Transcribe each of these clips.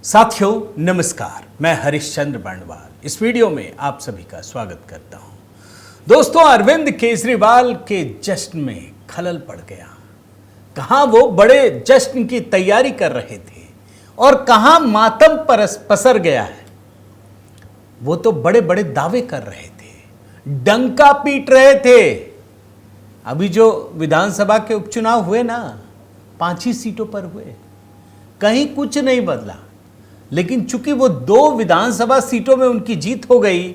साथियों नमस्कार, मैं हरिश्चंद्र बर्णवाल इस वीडियो में आप सभी का स्वागत करता हूं। दोस्तों, अरविंद केजरीवाल के जश्न में खलल पड़ गया। कहां वो बड़े जश्न की तैयारी कर रहे थे और कहां मातम पसर गया है। वो तो बड़े बड़े दावे कर रहे थे, डंका पीट रहे थे। अभी जो विधानसभा के उपचुनाव हुए ना, 5 ही सीटों पर हुए, कहीं कुछ नहीं बदला। लेकिन चूंकि वो 2 विधानसभा सीटों में उनकी जीत हो गई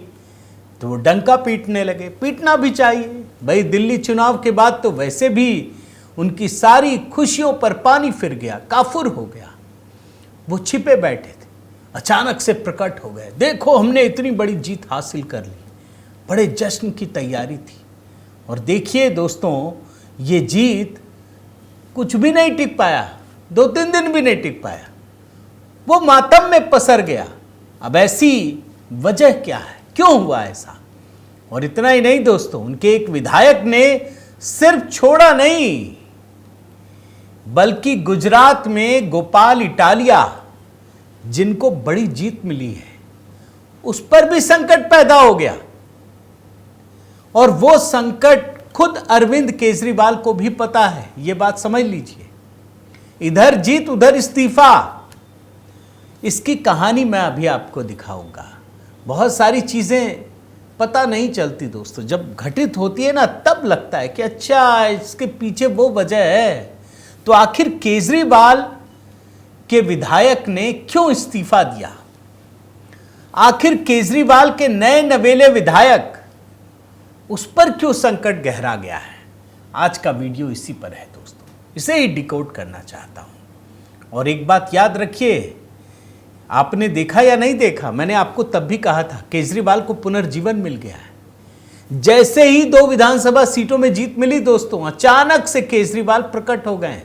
तो वो डंका पीटने लगे। पीटना भी चाहिए भाई, दिल्ली चुनाव के बाद तो वैसे भी उनकी सारी खुशियों पर पानी फिर गया, काफुर हो गया। वो छिपे बैठे थे, अचानक से प्रकट हो गए। देखो, हमने इतनी बड़ी जीत हासिल कर ली, बड़े जश्न की तैयारी थी। और देखिए दोस्तों, ये जीत कुछ भी नहीं टिक पाया, 2-3 दिन भी नहीं टिक पाया, वो मातम में पसर गया। अब ऐसी वजह क्या है, क्यों हुआ ऐसा? और इतना ही नहीं दोस्तों, उनके एक विधायक ने सिर्फ छोड़ा नहीं, बल्कि गुजरात में गोपाल इटालिया, जिनको बड़ी जीत मिली है, उस पर भी संकट पैदा हो गया। और वो संकट खुद अरविंद केजरीवाल को भी पता है, ये बात समझ लीजिए। इधर जीत उधर इस्तीफा, इसकी कहानी मैं अभी आपको दिखाऊंगा। बहुत सारी चीजें पता नहीं चलती दोस्तों, जब घटित होती है ना तब लगता है कि अच्छा, इसके पीछे वो वजह है। तो आखिर केजरीवाल के विधायक ने क्यों इस्तीफा दिया? आखिर केजरीवाल के नए नवेले विधायक, उस पर क्यों संकट गहरा गया है? आज का वीडियो इसी पर है दोस्तों, इसे ही डिकोड करना चाहता हूं। और एक बात याद रखिए, आपने देखा या नहीं देखा, मैंने आपको तब भी कहा था, केजरीवाल को पुनर्जीवन मिल गया है। जैसे ही 2 विधानसभा सीटों में जीत मिली दोस्तों, अचानक से केजरीवाल प्रकट हो गए।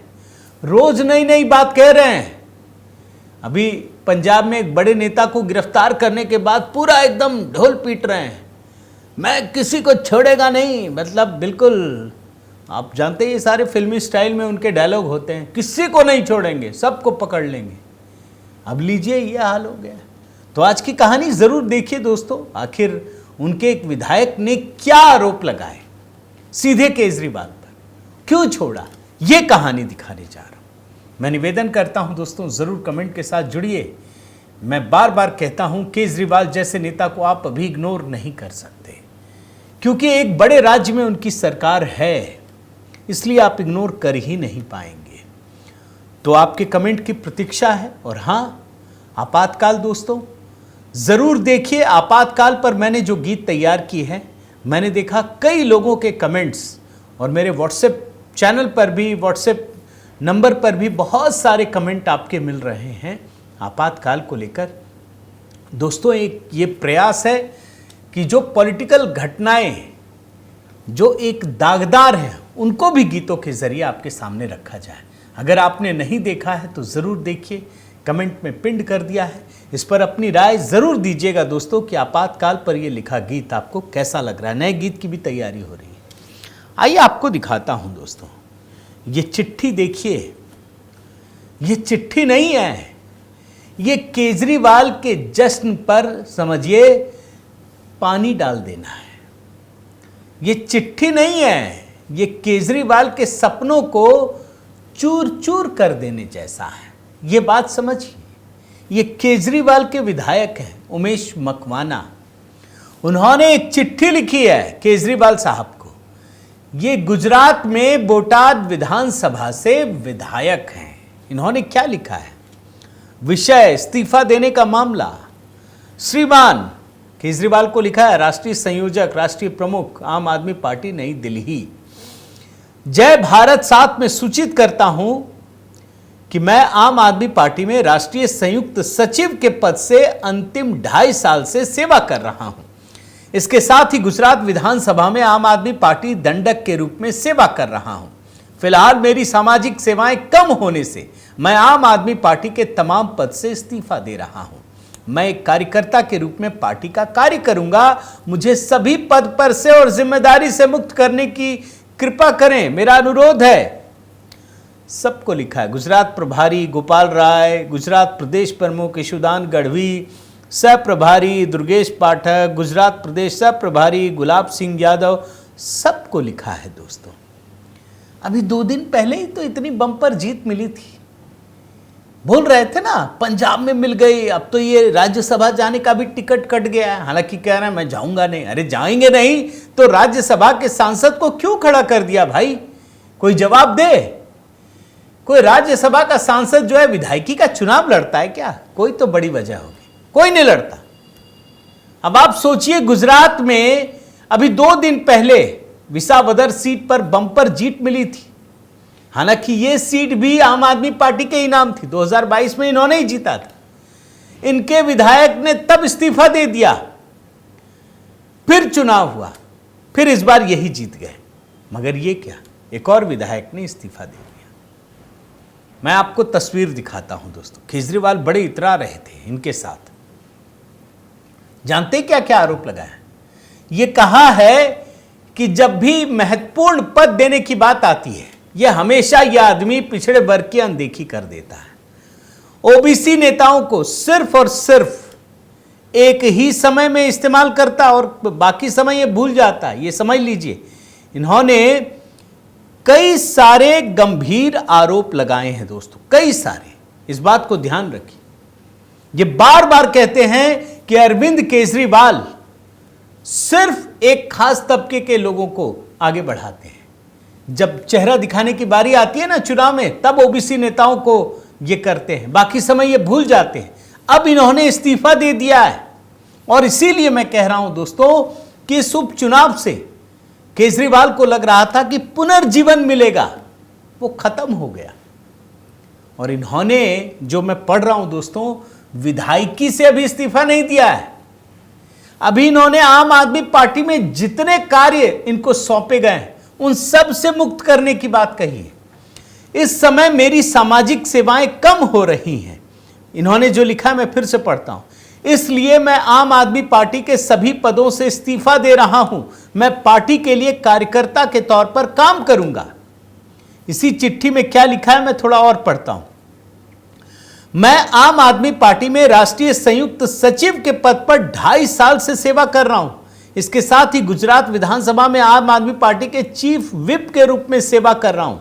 रोज नई नई बात कह रहे हैं। अभी पंजाब में एक बड़े नेता को गिरफ्तार करने के बाद पूरा एकदम ढोल पीट रहे हैं, मैं किसी को छोड़ेगा नहीं। मतलब बिल्कुल, आप जानते हैं ये सारे फिल्मी स्टाइल में उनके डायलॉग होते हैं, किसी को नहीं छोड़ेंगे, सबको पकड़ लेंगे। अब लीजिए, ये हाल हो गया। तो आज की कहानी जरूर देखिए दोस्तों। आखिर उनके एक विधायक ने क्या आरोप लगाए सीधे केजरीवाल पर, क्यों छोड़ा, ये कहानी दिखाने जा रहा हूं। मैं निवेदन करता हूं दोस्तों, जरूर कमेंट के साथ जुड़िए। मैं बार बार कहता हूं, केजरीवाल जैसे नेता को आप अभी इग्नोर नहीं कर सकते, क्योंकि एक बड़े राज्य में उनकी सरकार है, इसलिए आप इग्नोर कर ही नहीं पाएंगे। तो आपके कमेंट की प्रतीक्षा है। और हाँ, आपातकाल दोस्तों जरूर देखिए। आपातकाल पर मैंने जो गीत तैयार की है, मैंने देखा कई लोगों के कमेंट्स, और मेरे व्हाट्सएप चैनल पर भी, व्हाट्सएप नंबर पर भी बहुत सारे कमेंट आपके मिल रहे हैं आपातकाल को लेकर। दोस्तों, एक ये प्रयास है कि जो पॉलिटिकल घटनाएं जो एक दागदार हैं, उनको भी गीतों के जरिए आपके सामने रखा जाए। अगर आपने नहीं देखा है तो ज़रूर देखिए, कमेंट में पिन कर दिया है। इस पर अपनी राय ज़रूर दीजिएगा दोस्तों कि आपातकाल पर यह लिखा गीत आपको कैसा लग रहा है। नए गीत की भी तैयारी हो रही है। आइए आपको दिखाता हूं दोस्तों, ये चिट्ठी देखिए। ये चिट्ठी नहीं है, ये केजरीवाल के जश्न पर समझिए पानी डाल देना है। ये चिट्ठी नहीं है, ये केजरीवाल के सपनों को चूर चूर कर देने जैसा है। ये बात समझिए। ये केजरीवाल के विधायक हैं उमेश मकवाना, उन्होंने एक चिट्ठी लिखी है केजरीवाल साहब को। ये गुजरात में बोटाद विधानसभा से विधायक हैं। इन्होंने क्या लिखा है? विषय इस्तीफा देने का मामला। श्रीमान केजरीवाल को लिखा है, राष्ट्रीय संयोजक, राष्ट्रीय प्रमुख, आम आदमी पार्टी, नई दिल्ली। जय भारत, साथ में सूचित करता हूं कि मैं आम आदमी पार्टी में राष्ट्रीय संयुक्त सचिव के पद से अंतिम 2.5 साल से सेवा कर रहा हूं। इसके साथ ही गुजरात विधानसभा में आम आदमी पार्टी दंडक के रूप में सेवा कर रहा हूं। फिलहाल मेरी सामाजिक सेवाएं कम होने से मैं आम आदमी पार्टी के तमाम पद से इस्तीफा दे रहा हूं। मैं एक कार्यकर्ता के रूप में पार्टी का कार्य करूंगा। मुझे सभी पद पर से और जिम्मेदारी से मुक्त करने की कृपा करें, मेरा अनुरोध है। सबको लिखा है। गुजरात प्रभारी गोपाल राय, गुजरात प्रदेश प्रमुख यशुदान गढ़वी, सह प्रभारी दुर्गेश पाठक, गुजरात प्रदेश सह प्रभारी गुलाब सिंह यादव, सबको लिखा है दोस्तों। अभी 2 दिन पहले ही तो इतनी बम्पर जीत मिली थी, बोल रहे थे ना पंजाब में मिल गई, अब तो ये राज्यसभा जाने का भी टिकट कट गया है। हालांकि कह रहे हैं मैं जाऊंगा नहीं। अरे जाएंगे नहीं तो राज्यसभा के सांसद को क्यों खड़ा कर दिया भाई? कोई जवाब दे। कोई राज्यसभा का सांसद जो है विधायकी का चुनाव लड़ता है क्या? कोई तो बड़ी वजह होगी, कोई नहीं लड़ता। अब आप सोचिए, गुजरात में अभी 2 दिन पहले विसावदर सीट पर बम्पर जीत मिली थी। हालांकि यह सीट भी आम आदमी पार्टी के इनाम थी, 2022 में इन्होंने ही जीता था। इनके विधायक ने तब इस्तीफा दे दिया, फिर चुनाव हुआ, फिर इस बार यही जीत गए। मगर ये क्या, एक और विधायक ने इस्तीफा दे दिया। मैं आपको तस्वीर दिखाता हूं दोस्तों। केजरीवाल बड़े इतरा रहे थे इनके साथ। जानते क्या क्या आरोप लगाया? ये कहा है कि जब भी महत्वपूर्ण पद देने की बात आती है, यह हमेशा यह आदमी पिछड़े वर्ग की अनदेखी कर देता है। ओबीसी नेताओं को सिर्फ और सिर्फ एक ही समय में इस्तेमाल करता और बाकी समय यह भूल जाता है। यह समझ लीजिए, इन्होंने कई सारे गंभीर आरोप लगाए हैं दोस्तों, कई सारे। इस बात को ध्यान रखिए। ये बार बार कहते हैं कि अरविंद केजरीवाल सिर्फ एक खास तबके के लोगों को आगे बढ़ाते हैं। जब चेहरा दिखाने की बारी आती है ना चुनाव में, तब ओबीसी नेताओं को ये करते हैं, बाकी समय ये भूल जाते हैं। अब इन्होंने इस्तीफा दे दिया है और इसीलिए मैं कह रहा हूं दोस्तों कि इस उपचुनाव से केजरीवाल को लग रहा था कि पुनर्जीवन मिलेगा, वो खत्म हो गया। और इन्होंने, जो मैं पढ़ रहा हूं दोस्तों, विधायकी से अभी इस्तीफा नहीं दिया है। अभी इन्होंने आम आदमी पार्टी में जितने कार्य इनको सौंपे गए हैं उन सब से मुक्त करने की बात कही है। इस समय मेरी सामाजिक सेवाएं कम हो रही हैं, इन्होंने जो लिखा है मैं फिर से पढ़ता हूं। इसलिए मैं आम आदमी पार्टी के सभी पदों से इस्तीफा दे रहा हूं। मैं पार्टी के लिए कार्यकर्ता के तौर पर काम करूंगा। इसी चिट्ठी में क्या लिखा है मैं थोड़ा और पढ़ता हूं। मैं आम आदमी पार्टी में राष्ट्रीय संयुक्त सचिव के पद पर 2.5 साल से सेवा कर रहा हूं। इसके साथ ही गुजरात विधानसभा में आम आदमी पार्टी के चीफ विप के रूप में सेवा कर रहा हूं।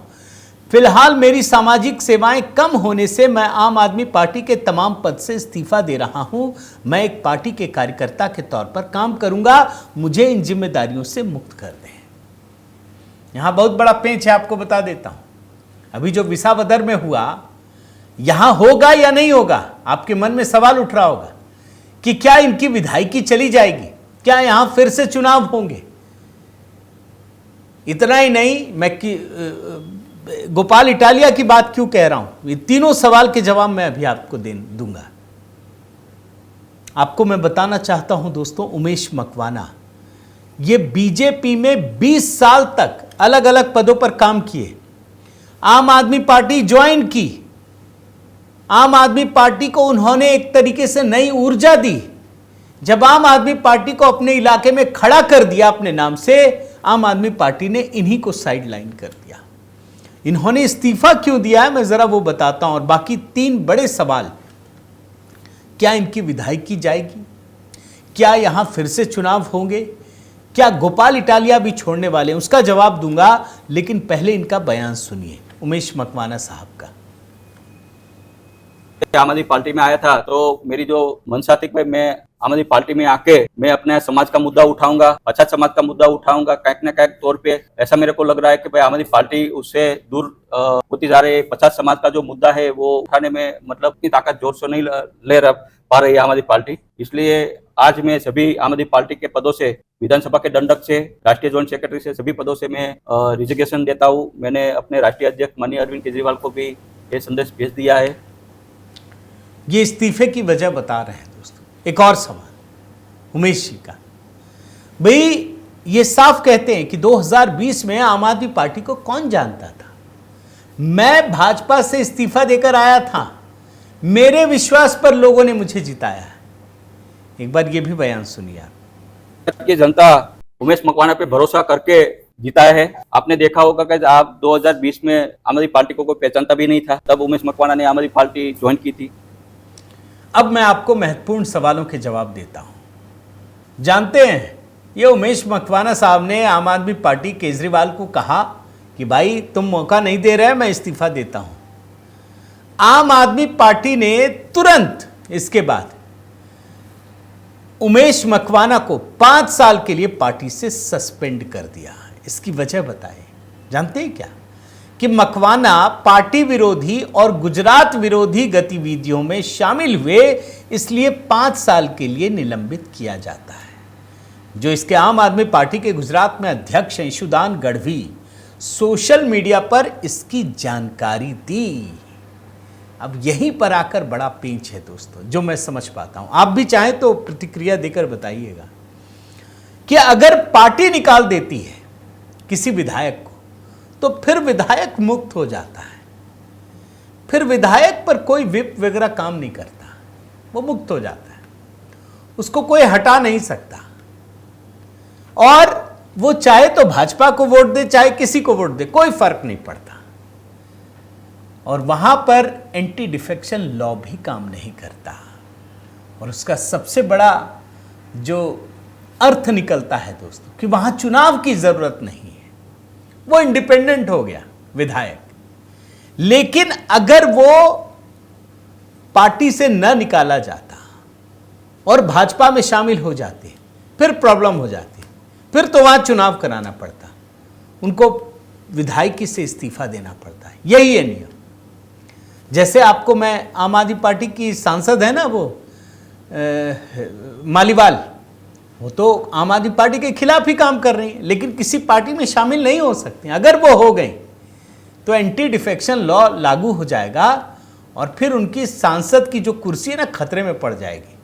फिलहाल मेरी सामाजिक सेवाएं कम होने से मैं आम आदमी पार्टी के तमाम पद से इस्तीफा दे रहा हूं। मैं एक पार्टी के कार्यकर्ता के तौर पर काम करूंगा। मुझे इन जिम्मेदारियों से मुक्त कर दें। यहां बहुत बड़ा पेंच है, आपको बता देता हूं। अभी जो विसावदर में हुआ, यहां होगा या नहीं होगा, आपके मन में सवाल उठ रहा होगा कि क्या इनकी विधायकी चली जाएगी, क्या यहां फिर से चुनाव होंगे। इतना ही नहीं, मैं गोपाल इटालिया की बात क्यों कह रहा हूं, ये तीनों सवाल के जवाब मैं अभी आपको दूंगा। आपको मैं बताना चाहता हूं दोस्तों, उमेश मकवाना ये बीजेपी में 20 साल तक अलग अलग पदों पर काम किए। आम आदमी पार्टी ज्वाइन की, आम आदमी पार्टी को उन्होंने एक तरीके से नई ऊर्जा दी। जब आम आदमी पार्टी को अपने इलाके में खड़ा कर दिया अपने नाम से, आम आदमी पार्टी ने इन्हीं को साइडलाइन कर दिया। इन्होंने इस्तीफा क्यों दिया है मैं जरा वो बताता हूं। और बाकी 3 बड़े सवाल, क्या इनकी विधायकी जाएगी, क्या यहां फिर से चुनाव होंगे, क्या गोपाल इटालिया भी छोड़ने वाले हैं, उसका जवाब दूंगा। लेकिन पहले इनका बयान सुनिए, उमेश मकवाना साहब का। आम आदमी पार्टी में आया था तो मेरी जो मंशा थी कि मैं आम आदमी पार्टी में आके मैं अपने समाज का मुद्दा उठाऊंगा, पछात समाज का मुद्दा उठाऊंगा। कहीं ना कहीं तौर पे ऐसा मेरे को लग रहा है कि भाई आम आदमी पार्टी उससे दूर होती जा रही है। पछात समाज का जो मुद्दा है वो उठाने में मतलब इतनी ताकत जोर से नहीं ले पा रही है आम आदमी पार्टी। इसलिए आज मैं सभी आम आदमी पार्टी के पदों से, विधानसभा के दंडक से, राष्ट्रीय जॉइंट सेक्रेटरी से, सभी पदों से मैं रिजिग्नेशन देता हूँ। मैंने अपने राष्ट्रीय अध्यक्ष माननीय अरविंद केजरीवाल को भी ये संदेश भेज दिया है। ये इस्तीफे की वजह बता रहे हैं दोस्तों। एक और सवाल उमेश जी का, भाई ये साफ कहते हैं कि 2020 में आम आदमी पार्टी को कौन जानता था। मैं भाजपा से इस्तीफा देकर आया था, मेरे विश्वास पर लोगों ने मुझे जिताया है। एक बार ये भी बयान सुनिए आप। की जनता उमेश मकवाना पे भरोसा करके जीता है। आपने देखा होगा कि आप 2020 में आम आदमी पार्टी को कोई पहचानता भी नहीं था, तब उमेश मकवाना ने आम आदमी पार्टी ज्वाइन की थी। अब मैं आपको महत्वपूर्ण सवालों के जवाब देता हूं। जानते हैं, ये उमेश मकवाना साहब ने आम आदमी पार्टी केजरीवाल को कहा कि भाई तुम मौका नहीं दे रहे, मैं इस्तीफा देता हूं। आम आदमी पार्टी ने तुरंत इसके बाद उमेश मकवाना को 5 साल के लिए पार्टी से सस्पेंड कर दिया। इसकी वजह बताएं, जानते हैं क्या? कि मकवाना पार्टी विरोधी और गुजरात विरोधी गतिविधियों में शामिल हुए, इसलिए 5 साल के लिए निलंबित किया जाता है। जो इसके आम आदमी पार्टी के गुजरात में अध्यक्ष ईशुदान गढ़वी सोशल मीडिया पर इसकी जानकारी दी। अब यहीं पर आकर बड़ा पेंच है दोस्तों, जो मैं समझ पाता हूं। आप भी चाहें तो प्रतिक्रिया देकर बताइएगा कि अगर पार्टी निकाल देती है किसी विधायक को, तो फिर विधायक मुक्त हो जाता है, फिर विधायक पर कोई विप वगैरह काम नहीं करता, वो मुक्त हो जाता है, उसको कोई हटा नहीं सकता। और वो चाहे तो भाजपा को वोट दे, चाहे किसी को वोट दे, कोई फर्क नहीं पड़ता। और वहां पर एंटी डिफेक्शन लॉ भी काम नहीं करता। और उसका सबसे बड़ा जो अर्थ निकलता है दोस्तों, कि वहां चुनाव की जरूरत नहीं है, वो इंडिपेंडेंट हो गया विधायक। लेकिन अगर वो पार्टी से न निकाला जाता और भाजपा में शामिल हो जाते, फिर प्रॉब्लम हो जाती, फिर तो वहां चुनाव कराना पड़ता, उनको विधायकी से इस्तीफा देना पड़ता है। यही है नियम। जैसे आपको मैं आम आदमी पार्टी की सांसद है ना, वो मालीवाल, वो तो आम आदमी पार्टी के खिलाफ ही काम कर रही है, लेकिन किसी पार्टी में शामिल नहीं हो सकती। अगर वो हो गई तो एंटी डिफेक्शन लॉ लागू हो जाएगा और फिर उनकी सांसद की जो कुर्सी है ना, खतरे में पड़ जाएगी।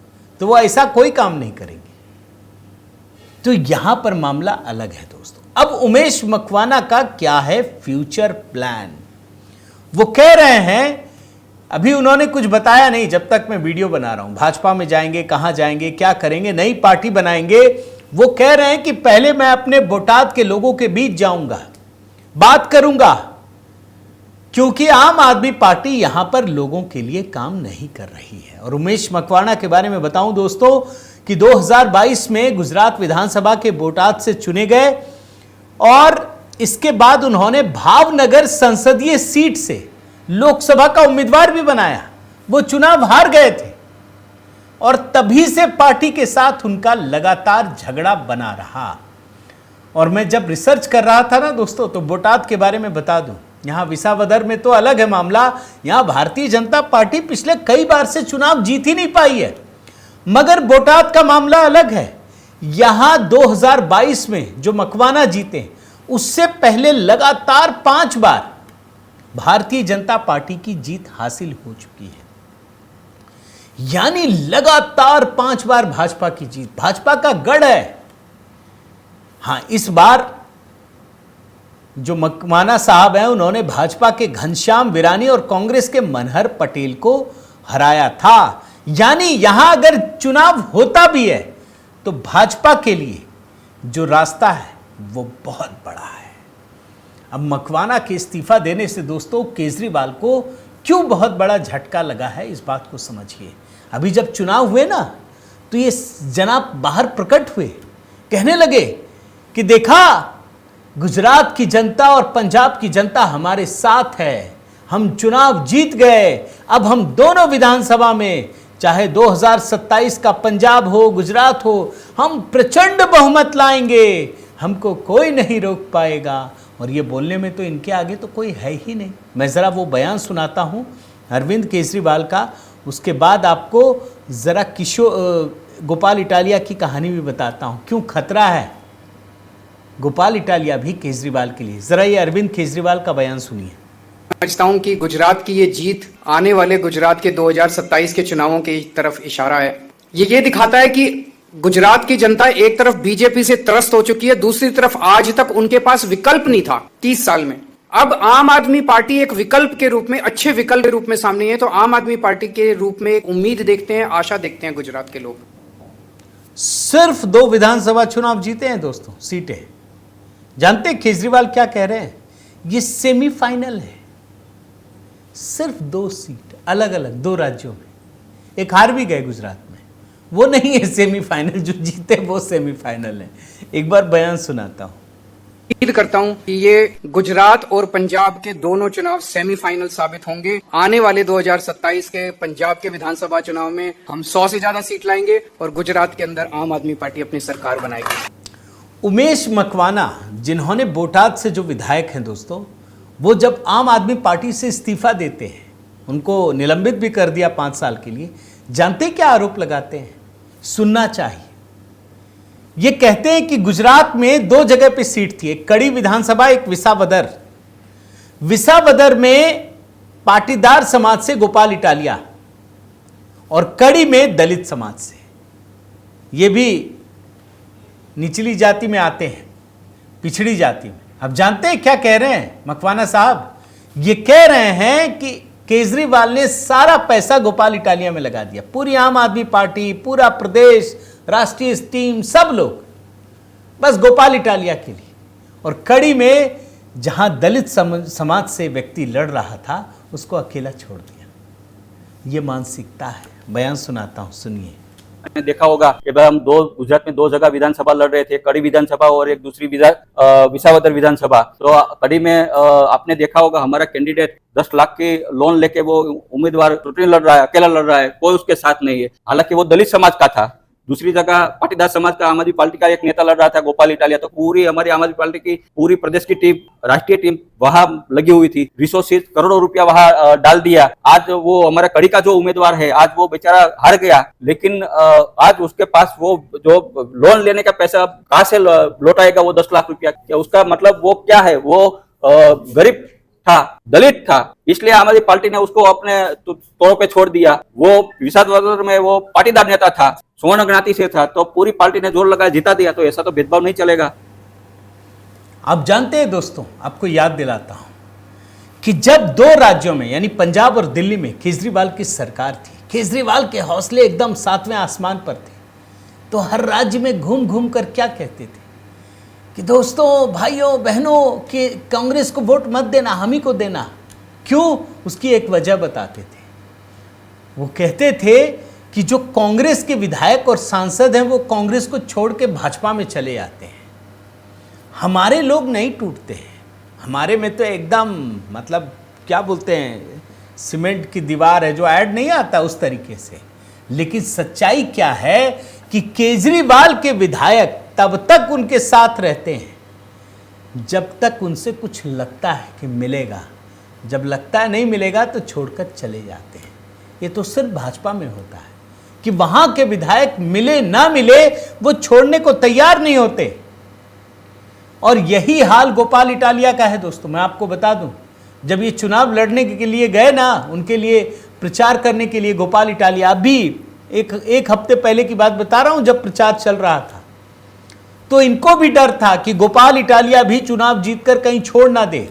तो वो ऐसा कोई काम नहीं करेंगे। तो यहां पर मामला अलग है दोस्तों। अब उमेश मकवाना का क्या है फ्यूचर प्लान? वो कह रहे हैं, अभी उन्होंने कुछ बताया नहीं जब तक मैं वीडियो बना रहा हूं, भाजपा में जाएंगे, कहां जाएंगे, क्या करेंगे, नई पार्टी बनाएंगे। वो कह रहे हैं कि पहले मैं अपने बोटाद के लोगों के बीच जाऊंगा, बात करूंगा, क्योंकि आम आदमी पार्टी यहां पर लोगों के लिए काम नहीं कर रही है। और उमेश मकवाना के बारे में बताऊं दोस्तों कि 2022 में गुजरात विधानसभा के बोटाद से चुने गए और इसके बाद उन्होंने भावनगर संसदीय सीट से लोकसभा का उम्मीदवार भी बनाया। वो चुनाव हार गए थे और तभी से पार्टी के साथ उनका लगातार झगड़ा बना रहा। और मैं जब रिसर्च कर रहा था ना दोस्तों, तो बोटाद के बारे में बता दूं, यहां विसावदर में तो अलग है मामला। यहां भारतीय जनता पार्टी पिछले कई बार से चुनाव जीत ही नहीं पाई है, मगर बोटाद का मामला अलग है। यहां 2022 में जो मकवाना जीते, उससे पहले लगातार 5 बार भारतीय जनता पार्टी की जीत हासिल हो चुकी है। यानी लगातार 5 बार भाजपा की जीत, भाजपा का गढ़ है। हां, इस बार जो मकवाना साहब हैं, उन्होंने भाजपा के घनश्याम विरानी और कांग्रेस के मनहर पटेल को हराया था। यानी यहां अगर चुनाव होता भी है तो भाजपा के लिए जो रास्ता है वो बहुत बड़ा है। अब मकवाना के इस्तीफा देने से दोस्तों केजरीवाल को क्यों बहुत बड़ा झटका लगा है, इस बात को समझिए। अभी जब चुनाव हुए ना, तो ये जनाब बाहर प्रकट हुए, कहने लगे कि देखा, गुजरात की जनता और पंजाब की जनता हमारे साथ है, हम चुनाव जीत गए। अब हम दोनों विधानसभा में, चाहे 2027 का पंजाब हो, गुजरात हो, हम प्रचंड बहुमत लाएंगे, हमको कोई नहीं रोक पाएगा। और ये बोलने में तो इनके आगे तो कोई है ही नहीं। मैं ज़रा वो बयान सुनाता हूँ अरविंद केजरीवाल का, उसके बाद आपको ज़रा गोपाल इटालिया की कहानी भी बताता हूँ, क्यों खतरा है गोपाल इटालिया भी केजरीवाल के लिए। ज़रा ये अरविंद केजरीवाल का बयान सुनिए। समझता हूं कि गुजरात की ये जीत आने वाले गुजरात के 2027 के चुनावों की तरफ इशारा है। ये दिखाता है कि गुजरात की जनता एक तरफ बीजेपी से त्रस्त हो चुकी है, दूसरी तरफ आज तक उनके पास विकल्प नहीं था 30 साल में। अब आम आदमी पार्टी एक विकल्प के रूप में, अच्छे विकल्प के रूप में सामने है। तो आम आदमी पार्टी के रूप में एक उम्मीद देखते हैं, आशा देखते हैं गुजरात के लोग। सिर्फ 2 विधानसभा चुनाव जीते हैं दोस्तों, सीटें, जानते हैं केजरीवाल क्या कह रहे हैं? ये सेमीफाइनल है, सिर्फ 2 सीट अलग अलग 2 राज्यों में, एक हार भी गए गुजरात में, वो नहीं है सेमीफाइनल, जो जीते वो सेमीफाइनल है। एक बार बयान सुनाता हूं। उम्मीद करता हूं कि ये गुजरात और पंजाब के दोनों चुनाव सेमीफाइनल साबित होंगे। आने वाले 2027 के पंजाब के विधानसभा चुनाव में हम 100 से ज्यादा सीट लाएंगे और गुजरात के अंदर आम आदमी पार्टी अपनी सरकार बनाएगी। उमेश मकवाना, जिन्होंने बोटाद से जो विधायक हैं दोस्तों, वो जब आम आदमी पार्टी से इस्तीफा देते हैं, उनको निलंबित भी कर दिया 5 साल के लिए, जानते क्या आरोप लगाते हैं? सुनना चाहिए। ये कहते हैं कि गुजरात में 2 जगह पे सीट थी, एक कड़ी विधानसभा, एक विसावदर। विसावदर में पाटीदार समाज से गोपाल इटालिया और कड़ी में दलित समाज से, ये भी निचली जाति में आते हैं, पिछड़ी जाति में। अब जानते हैं क्या कह रहे हैं मकवाना साहब? ये कह रहे हैं कि केजरीवाल ने सारा पैसा गोपाल इटालिया में लगा दिया, पूरी आम आदमी पार्टी, पूरा प्रदेश, राष्ट्रीय टीम, सब लोग बस गोपाल इटालिया के लिए। और कड़ी में जहां दलित समाज से व्यक्ति लड़ रहा था, उसको अकेला छोड़ दिया। ये मानसिकता है। बयान सुनाता हूं, सुनिए। आपने देखा होगा कि भाई हम गुजरात में 2 जगह विधानसभा लड़ रहे थे, कड़ी विधानसभा और एक दूसरी विसावदर विधानसभा। तो कड़ी में आपने देखा होगा हमारा कैंडिडेट 10 लाख की लोन लेके वो उम्मीदवार चुनाव लड़ रहा है, अकेला लड़ रहा है, कोई उसके साथ नहीं है। हालांकि वो दलित समाज का था। दूसरी जगह पाटीदार समाज का आम आदमी पार्टी का एक नेता लड़ रहा था, गोपाल इटालिया। तो पूरी हमारी आम आदमी पार्टी की पूरी प्रदेश की टीम, राष्ट्रीय टीम वहां लगी हुई थी। रिसोर्सेज करोड़ों रुपया वहां डाल दिया। आज वो हमारा कड़ी का जो उम्मीदवार है, आज वो बेचारा हार गया, लेकिन आज उसके पास वो जो लोन लेने का पैसा कहां से लौटाएगा, वो 10 लाख रुपया? उसका मतलब वो क्या है? वो गरीब था, दलित था, इसलिए आम आदमी पार्टी ने उसको अपने तौर पे छोड़ दिया। वो विसावदर में वो पाटीदार नेता था, स्वर्ण ज्ञाति से था, तो पूरी पार्टी ने जोर लगाया, जिता दिया। तो ऐसा तो भेदभाव नहीं चलेगा। आप जानते हैं दोस्तों, आपको याद दिलाता हूं कि जब 2 राज्यों में यानी पंजाब और दिल्ली में केजरीवाल की सरकार थी, केजरीवाल के हौसले एकदम 7वें आसमान पर थे, तो हर राज्य में घूम घूम कर क्या कहते थे कि दोस्तों, भाइयों, बहनों, कि कांग्रेस को वोट मत देना, हम ही को देना। क्यों? उसकी एक वजह बताते थे। वो कहते थे कि जो कांग्रेस के विधायक और सांसद हैं, वो कांग्रेस को छोड़ के भाजपा में चले जाते हैं। हमारे लोग नहीं टूटते हैं, हमारे में तो एकदम मतलब क्या बोलते हैं, सीमेंट की दीवार है, जो ऐड नहीं आता उस तरीके से। लेकिन सच्चाई क्या है कि केजरीवाल के विधायक तब तक उनके साथ रहते हैं जब तक उनसे कुछ लगता है कि मिलेगा। जब लगता है नहीं मिलेगा तो छोड़कर चले जाते हैं। ये तो सिर्फ भाजपा में होता है कि वहां के विधायक मिले ना मिले, वो छोड़ने को तैयार नहीं होते। और यही हाल गोपाल इटालिया का है दोस्तों। मैं आपको बता दूं, जब ये चुनाव लड़ने के लिए गए ना, उनके लिए प्रचार करने के लिए गोपाल इटालिया, अभी एक हफ्ते पहले की बात बता रहा हूं, जब प्रचार चल रहा था, तो इनको भी डर था कि गोपाल इटालिया भी चुनाव जीतकर कहीं छोड़ ना दे।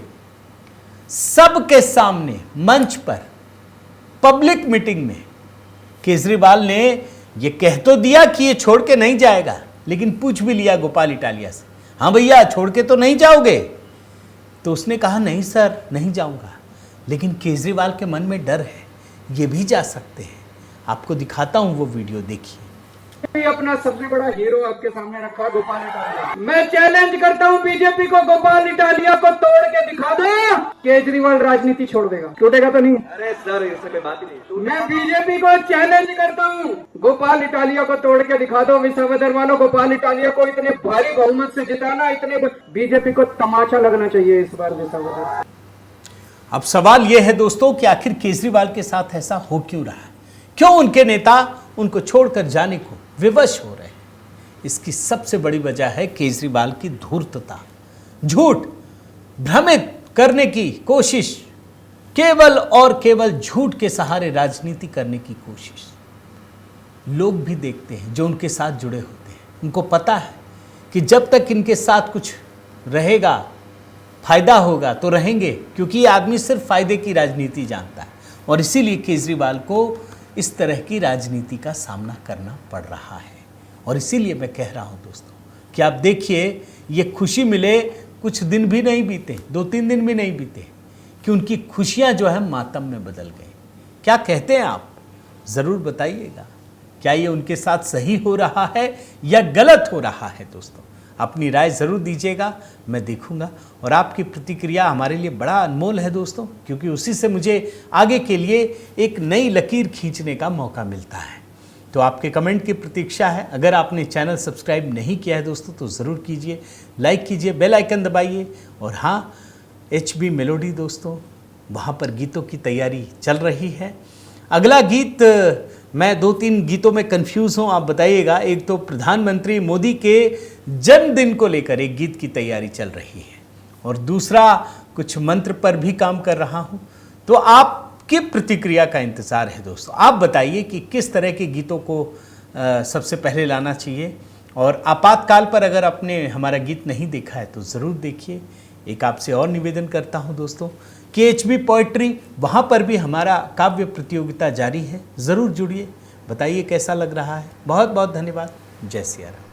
सबके सामने मंच पर पब्लिक मीटिंग में केजरीवाल ने ये कह तो दिया कि ये छोड़ के नहीं जाएगा, लेकिन पूछ भी लिया गोपाल इटालिया से, हाँ भैया छोड़ के तो नहीं जाओगे? तो उसने कहा नहीं सर, नहीं जाऊंगा। लेकिन केजरीवाल के मन में डर है, ये भी जा सकते हैं। आपको दिखाता हूं वो वीडियो, देखिए। अपना सबसे बड़ा हीरो आपके सामने रखा, गोपाल इटालिया। मैं चैलेंज करता हूं बीजेपी को, गोपाल इटालिया को तोड़ के दिखा दो, केजरीवाल राजनीति छोड़ देगा। टूटेगा तो नहीं? अरे सर, ऐसे कोई बात नहीं। मैं बीजेपी को चैलेंज करता हूं, गोपाल इटालिया को तोड़ के दिखा दो। विसावदर वालों, गोपाल इटालिया को इतने भारी बहुमत से जिताना, इतने बीजेपी को तमाचा लगना चाहिए इस बार विसावदर। अब सवाल यह है दोस्तों कि आखिर केजरीवाल के साथ ऐसा हो क्यों रहा है? क्यों उनके नेता उनको छोड़कर जाने को विवश हो रहे हैं? इसकी सबसे बड़ी वजह है केजरीवाल की धूर्तता, झूठ, भ्रमित करने की कोशिश, केवल और केवल झूठ के सहारे राजनीति करने की कोशिश। लोग भी देखते हैं जो उनके साथ जुड़े होते हैं, उनको पता है कि जब तक इनके साथ कुछ रहेगा, फायदा होगा तो रहेंगे, क्योंकि ये आदमी सिर्फ फायदे की राजनीति जानता है। और इसीलिए केजरीवाल को इस तरह की राजनीति का सामना करना पड़ रहा है। और इसीलिए मैं कह रहा हूं दोस्तों कि आप देखिए, ये खुशी मिले कुछ दिन भी नहीं बीते, 2-3 दिन भी नहीं बीते कि उनकी खुशियां जो है मातम में बदल गई। क्या कहते हैं आप, ज़रूर बताइएगा। क्या ये उनके साथ सही हो रहा है या गलत हो रहा है? दोस्तों अपनी राय ज़रूर दीजिएगा, मैं देखूंगा। और आपकी प्रतिक्रिया हमारे लिए बड़ा अनमोल है दोस्तों, क्योंकि उसी से मुझे आगे के लिए एक नई लकीर खींचने का मौका मिलता है। तो आपके कमेंट की प्रतीक्षा है। अगर आपने चैनल सब्सक्राइब नहीं किया है दोस्तों तो ज़रूर कीजिए, लाइक कीजिए, बेल आइकन दबाइए। और हाँ, HB मेलोडी दोस्तों, वहाँ पर गीतों की तैयारी चल रही है। अगला गीत, मैं 2-3 गीतों में कंफ्यूज हूँ, आप बताइएगा। एक तो प्रधानमंत्री मोदी के जन्मदिन को लेकर एक गीत की तैयारी चल रही है, और दूसरा कुछ मंत्र पर भी काम कर रहा हूँ। तो आपकी प्रतिक्रिया का इंतज़ार है दोस्तों। आप बताइए कि किस तरह के गीतों को सबसे पहले लाना चाहिए। और आपातकाल पर अगर आपने हमारा गीत नहीं देखा है तो ज़रूर देखिए। एक आपसे और निवेदन करता हूं दोस्तों कि HB पोएट्री, वहाँ पर भी हमारा काव्य प्रतियोगिता जारी है, ज़रूर जुड़िए, बताइए कैसा लग रहा है। बहुत बहुत धन्यवाद। जय सिया राम।